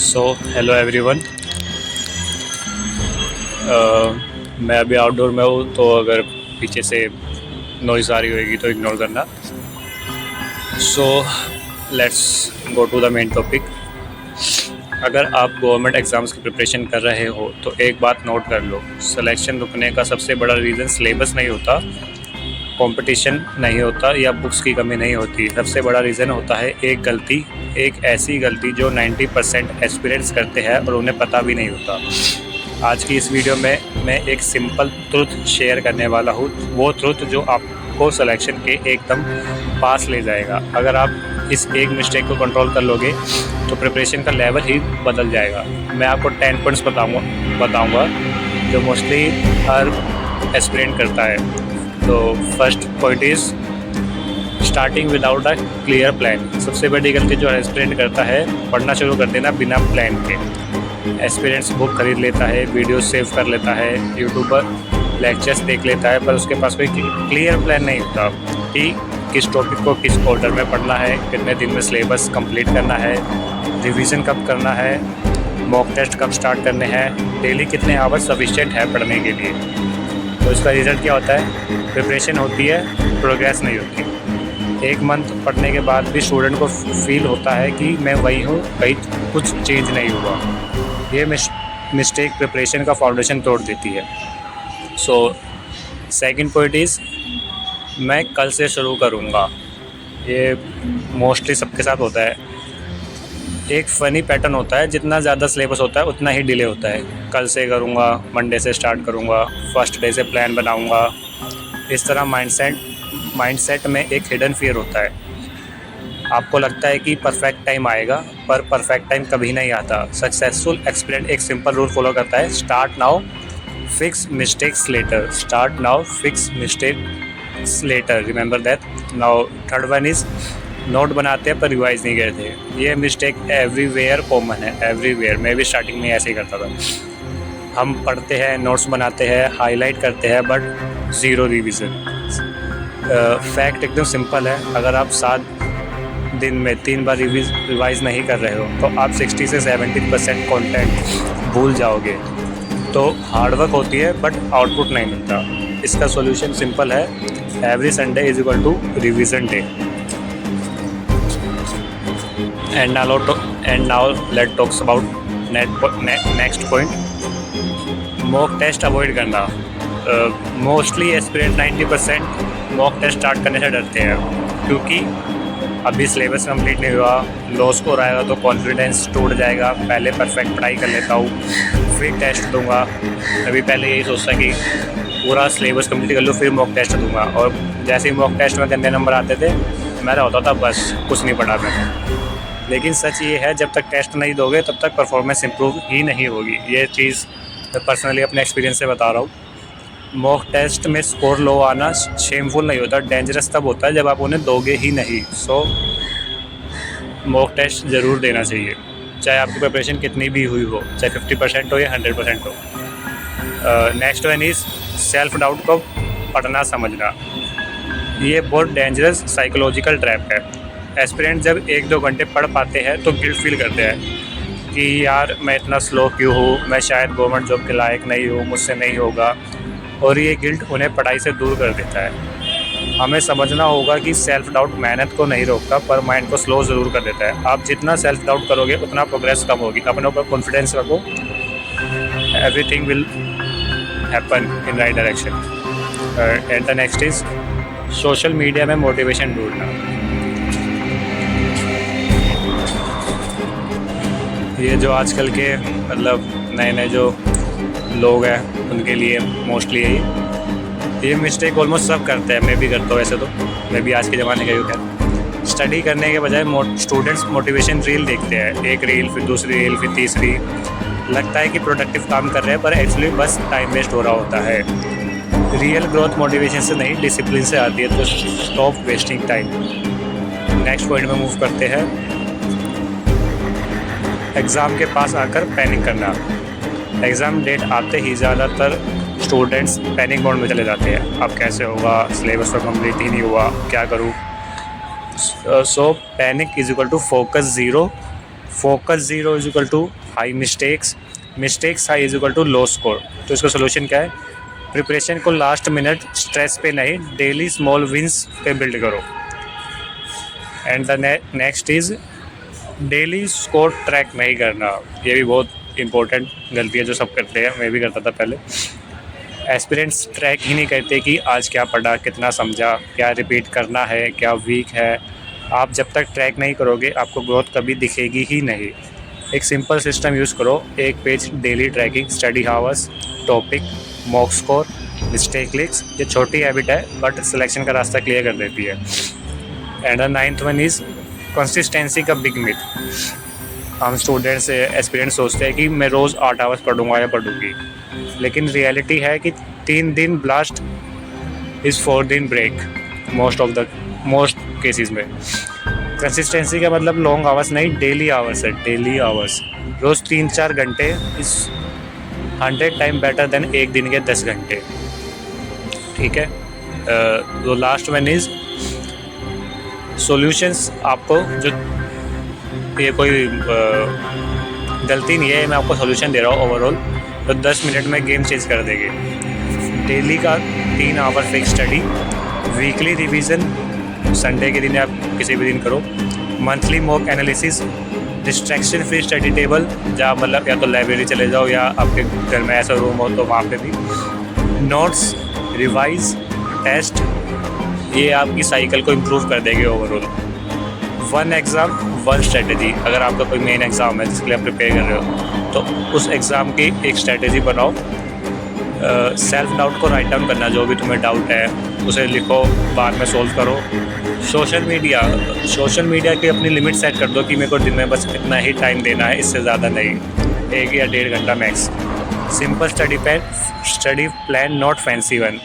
So hello everyone. मैं अभी outdoor में हूँ, तो अगर पीछे से नॉइज़ आ रही होगी तो इग्नोर करना। So let's go to the main topic. अगर आप गवर्नमेंट एग्ज़ाम्स की प्रिपरेशन कर रहे हो तो एक बात नोट कर लो, सिलेक्शन रुकने का सबसे बड़ा रीज़न सिलेबस नहीं होता, कंपटीशन नहीं होता या बुक्स की कमी नहीं होती। सबसे बड़ा रीज़न होता है एक गलती, एक ऐसी गलती जो 90% एस्पिरेंट्स करते हैं और उन्हें पता भी नहीं होता। आज की इस वीडियो में मैं एक सिंपल ट्रुथ शेयर करने वाला हूँ, वो ट्रुथ जो आपको सिलेक्शन के एकदम पास ले जाएगा। अगर आप इस एक मिस्टेक को कंट्रोल कर लोगे तो प्रिपरेशन का लेवल ही बदल जाएगा। मैं आपको 10 पॉइंट्स बताऊंगा जो मोस्टली हर एस्पिरेंट करता है। तो first point is starting without a clear plan. सबसे बड़ी गलती जो एस्पिरेंट करता है, पढ़ना शुरू कर देना बिना प्लान के। एस्पिरेंट्स बुक खरीद लेता है, वीडियो सेव कर लेता है, यूट्यूब पर लेक्चर्स देख लेता है, पर उसके पास कोई क्लियर प्लान नहीं होता कि किस टॉपिक को किस ऑर्डर में पढ़ना है, कितने दिन में सिलेबस कंप्लीट करना है, रिवीजन कब करना है, मॉक टेस्ट कब स्टार्ट करने हैं, डेली कितने आवर्स सफिशिएंट है पढ़ने के लिए। तो इसका रिज़ल्ट क्या होता है? प्रिपरेशन होती है, प्रोग्रेस नहीं होती। एक मंथ पढ़ने के बाद भी स्टूडेंट को फील होता है कि मैं वही हूँ, कहीं कुछ चेंज नहीं हुआ। ये मिस्टेक प्रिपरेशन का फाउंडेशन तोड़ देती है। सो सेकंड पॉइंट इज़ मैं कल से शुरू करूँगा। ये मोस्टली सबके साथ होता है। एक फ़नी पैटर्न होता है, जितना ज़्यादा सिलेबस होता है उतना ही डिले होता है। कल से करूँगा, मंडे से स्टार्ट करूँगा, फर्स्ट डे से प्लान बनाऊँगा। इस तरह माइंडसेट में एक हिडन फियर होता है। आपको लगता है कि परफेक्ट टाइम आएगा, पर परफेक्ट टाइम कभी नहीं आता। सक्सेसफुल एस्पिरेंट एक सिंपल रूल फॉलो करता है, start now fix mistakes later. Start now fix mistakes later, remember that. Now third one is note बनाते हैं पर रिवाइज नहीं करते। ये मिस्टेक एवरीवेयर कॉमन है, एवरीवेयर। मैं भी स्टार्टिंग में ऐसे ही करता था। हम पढ़ते हैं, नोट्स बनाते हैं, हाईलाइट करते हैं, बट ज़ीरो रिवीजन। फैक्ट एकदम सिंपल है, अगर आप 7 दिन में 3 बार रिवाइज नहीं कर रहे हो तो आप 60 से 70% कंटेंट भूल जाओगे। तो हार्डवर्क होती है बट आउटपुट नहीं मिलता। इसका सॉल्यूशन सिंपल है, every Sunday is equal to revision day. And now let's talk about next point, mock test avoid करना। Mostly aspirant 90% mock test start करने से डरते हैं, क्योंकि अभी सिलेबस कंप्लीट नहीं हुआ, लो स्कोर आएगा तो कॉन्फिडेंस टूट जाएगा। पहले परफेक्ट पढ़ाई कर लेता हूँ, फिर टेस्ट दूंगा। अभी पहले यही सोचता कि पूरा सिलेबस कंप्लीट कर लूँ फिर मॉक टेस्ट दूंगा, और जैसे ही मॉक टेस्ट में गंदे नंबर आते थे मेरा होता था बस कुछ नहीं पढ़ा मैंने। लेकिन सच ये है, जब तक टेस्ट नहीं दोगे तब तक परफॉर्मेंस इंप्रूव ही नहीं होगी। ये चीज़ मैं पर्सनली अपने एक्सपीरियंस से बता रहा हूँ। मॉक टेस्ट में स्कोर लो आना शेमफुल नहीं होता, डेंजरस तब होता है जब आप उन्हें दोगे ही नहीं। सो मॉक टेस्ट ज़रूर देना चाहिए, चाहे आपकी प्रिपरेशन कितनी भी हुई हो, चाहे 50% हो या 100% हो। Next one is self doubt को पढ़ना समझना। ये बहुत डेंजरस साइकोलॉजिकल ट्रैप है। एस्पिरेंट जब 1-2 घंटे पढ़ पाते हैं तो गिल्ट फील करते हैं कि यार मैं इतना स्लो क्यों हूँ, मैं शायद गवर्नमेंट जॉब के लायक नहीं हूँ, मुझसे नहीं होगा। और ये गिल्ट उन्हें पढ़ाई से दूर कर देता है। हमें समझना होगा कि सेल्फ डाउट मेहनत को नहीं रोकता, पर माइंड को स्लो ज़रूर कर देता है। आप जितना सेल्फ डाउट करोगे उतना प्रोग्रेस कम होगी। अपने ऊपर कॉन्फिडेंस रखो, everything will happen in right direction. And the next is social media में मोटिवेशन ढूंढना। ये जो आजकल के मतलब नए जो लोग हैं उनके लिए मोस्टली ये मिस्टेक ऑलमोस्ट सब करते हैं। मैं भी करता हूँ, वैसे तो मैं भी आज के ज़माने का यूथ है। स्टडी करने के बजाय स्टूडेंट्स मोटिवेशन रील देखते हैं, एक रील फिर दूसरी रील फिर तीसरी। लगता है कि प्रोडक्टिव काम कर रहे हैं, पर एक्चुअली बस टाइम वेस्ट हो रहा होता है। रियल ग्रोथ मोटिवेशन से नहीं, डिसिप्लिन से आती है। तो stop wasting time. Next point में मूव करते हैं, एग्ज़ाम के पास आकर पैनिक करना। एग्ज़ाम डेट आते ही ज़्यादातर स्टूडेंट्स पैनिक मोड में चले जाते हैं। अब कैसे होगा, सिलेबस तो कंप्लीट ही नहीं हुआ, क्या करूँ। So panic is equal to focus zero, focus zero is equal to high mistakes, mistakes high is equal to low score. तो इसका सोल्यूशन क्या है? प्रिपरेशन को लास्ट मिनट स्ट्रेस पे नहीं, डेली स्मॉल विंस पे बिल्ड करो। And the next is daily score track नहीं करना। ये भी बहुत इंपॉर्टेंट गलती है जो सब करते हैं, मैं भी करता था पहले। एस्पिरेंट्स ट्रैक ही नहीं करते कि आज क्या पढ़ा, कितना समझा, क्या रिपीट करना है, क्या वीक है। आप जब तक ट्रैक नहीं करोगे आपको ग्रोथ कभी दिखेगी ही नहीं। एक सिंपल सिस्टम यूज़ करो, एक page daily tracking, study hours, topic, mock score, mistake list. ये छोटी हैबिट है बट सिलेक्शन का रास्ता क्लियर कर देती है। And the 9th one is consistency का बिग मिथ। हम स्टूडेंट्स एस्पिरेंट्स सोचते हैं कि मैं रोज़ 8 आवर्स पढ़ूंगा या पढ़ूंगी, लेकिन रियलिटी है कि 3 दिन ब्लास्ट इज़ 4 दिन ब्रेक मोस्ट केसेस में। कंसिस्टेंसी का मतलब लॉन्ग आवर्स नहीं, डेली आवर्स है, डेली आवर्स। रोज़ 3-4 घंटे इज़ 100 टाइम बेटर देन एक दिन के 10 घंटे। ठीक है। तो लास्ट वन इज़ सॉल्यूशंस। आपको जो ये कोई गलती नहीं है, मैं आपको सॉल्यूशन दे रहा हूँ ओवरऑल। तो 10 मिनट में गेम चेंज कर देंगे। डेली का 3 hour fix study, weekly revision, Sunday के दिन आप किसी भी दिन करो, monthly mock analysis, distraction free study table, जहाँ मतलब या तो लाइब्रेरी चले जाओ या आपके घर में ऐसा रूम हो तो वहाँ पे भी, नोट्स, रिवाइज, टेस्ट। ये आपकी साइकिल को इम्प्रूव कर देंगे ओवरऑल। 1 exam 1 strategy. अगर आपका कोई मेन एग्ज़ाम है जिसके लिए आप प्रिपेयर कर रहे हो तो उस एग्ज़ाम की एक स्ट्रेटजी बनाओ। सेल्फ डाउट को राइट डाउन करना, जो भी तुम्हें डाउट है उसे लिखो, बाद में सोल्व करो। सोशल मीडिया की अपनी लिमिट सेट कर दो कि मेरे को दिन में बस इतना ही टाइम देना है, इससे ज़्यादा नहीं, 1 या 1.5 घंटा max. Simple study plan, not fancy one.